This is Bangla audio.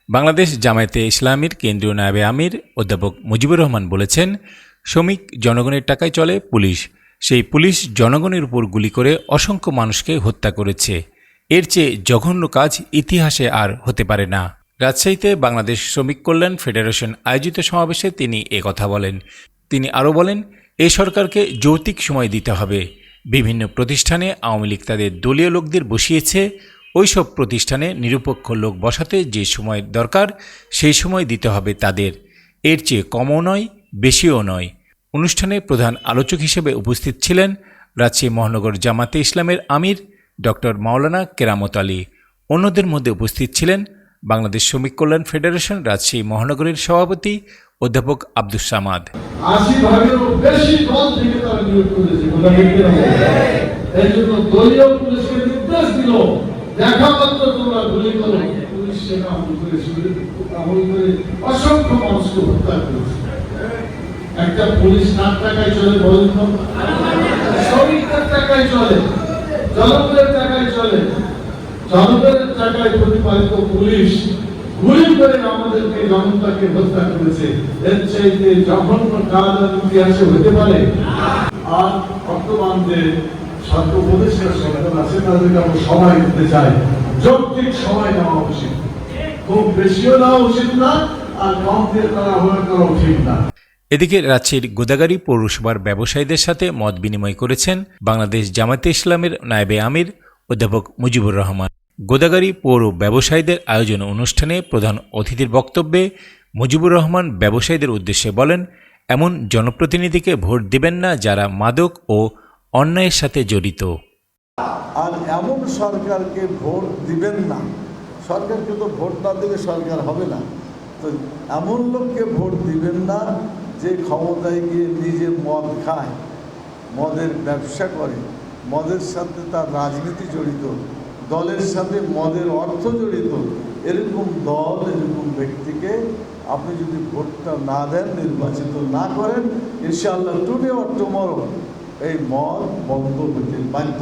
বাংলাদেশ জামায়াতে ইসলামীর কেন্দ্রীয় নায়েবে আমির অধ্যাপক মুজিবুর রহমান বলেছেন, শ্রমিক জনগণের টাকায় চলে পুলিশ, সেই পুলিশ জনগণের উপর গুলি করে অসংখ্য মানুষকে হত্যা করেছে। এর চেয়ে জঘন্য কাজ ইতিহাসে আর হতে পারে না। রাজশাহীতে বাংলাদেশ শ্রমিক কল্যাণ ফেডারেশন আয়োজিত সমাবেশে তিনি একথা বলেন। তিনি আরও বলেন, এই সরকারকে যৌক্তিক সময় দিতে হবে। বিভিন্ন প্রতিষ্ঠানে আওয়ামী লীগ তাদের দলীয় লোকদের বসিয়েছে। ওইসব প্রতিষ্ঠানে নিরপেক্ষ লোক বসাতে যে সময় দরকার সেই সময় দিতে হবে তাদের, এর চেয়ে কমও নয় বেশিও নয়। অনুষ্ঠানে প্রধান আলোচক হিসেবে উপস্থিত ছিলেন রাজশাহী মহানগর জামাতে ইসলামের আমির ডক্টর মাওলানা কেরামত আলী। অন্যদের মধ্যে উপস্থিত ছিলেন বাংলাদেশ শ্রমিক কল্যাণ ফেডারেশন রাজশাহী মহানগরের সভাপতি অধ্যাপক আব্দুস সামাদ। ৮০ ভাগেরও বেশি দল থেকে তারা নিয়োগ করেছে। এই জন্য দলীয় পুলিশকে নির্দেশ দিল, দেখা মাত্র তোমরা গুলি করো। পুলিশ সেনা আমল করে অসংখ্য মানুষকে হত্যা করেছে। একটা পুলিশ কার টাকায় চলে বলেন তো? শ্রমিকদের টাকায় চলে, জনগণের টাকায় চলে। জনগণের টাকায় প্রতিপালিত পুলিশ গুলি করে আমাদেরকে জনতাকে হত্যা করেছে। এর চাইতে জঘন্য কাজ আর ইতিহাসে হতে পারে? আর বর্তমান যে ছাত্র উপদেষ্টা সরকার আছে তাদেরকে আমরা সময় দিতে চাই, যৌক্তিক সময় নেওয়া উচিত। খুব বেশিও নেওয়া উচিত না, আর কম দিয়ে তারা করা ঠিক না। এদিকে রাজশাহীর গোদাগাড়ী পৌরসভার ব্যবসায়ীদের সাথে মত বিনিময় করেছেন বাংলাদেশ জামায়াতে ইসলামের নায়েবে আমির অধ্যাপক মুজিবুর রহমান। গোদাগাড়ী পৌর ব্যবসায়ীদের আয়োজন অনুষ্ঠানে প্রধান অতিথির বক্তব্যে মুজিবুর রহমান ব্যবসায়ীদের উদ্দেশ্যে বলেন, এমন জনপ্রতিনিধিকে ভোট দিবেন না যারা মাদক ও অন্যায়ের সাথে জড়িত। আর এমন সরকারকে ভোট দিবেন না। সরকারকে তো ভোট না দিলে সরকার হবে না। তো এমন লোককে ভোট দিবেন না যে ক্ষমতায় গিয়ে নিজে মদ খায়, মদের ব্যবসা করে, মদের সাথে তার রাজনীতি জড়িত, দলের সাথে মদের অর্থ জড়িত। এরকম দল, এরকম ব্যক্তিকে আপনি যদি ভোটটা না দেন, নির্বাচিত না করেন, ইনশাআল্লাহ টুডে অর টুমরো এই মদ বন্ধ হতে বাধ্য।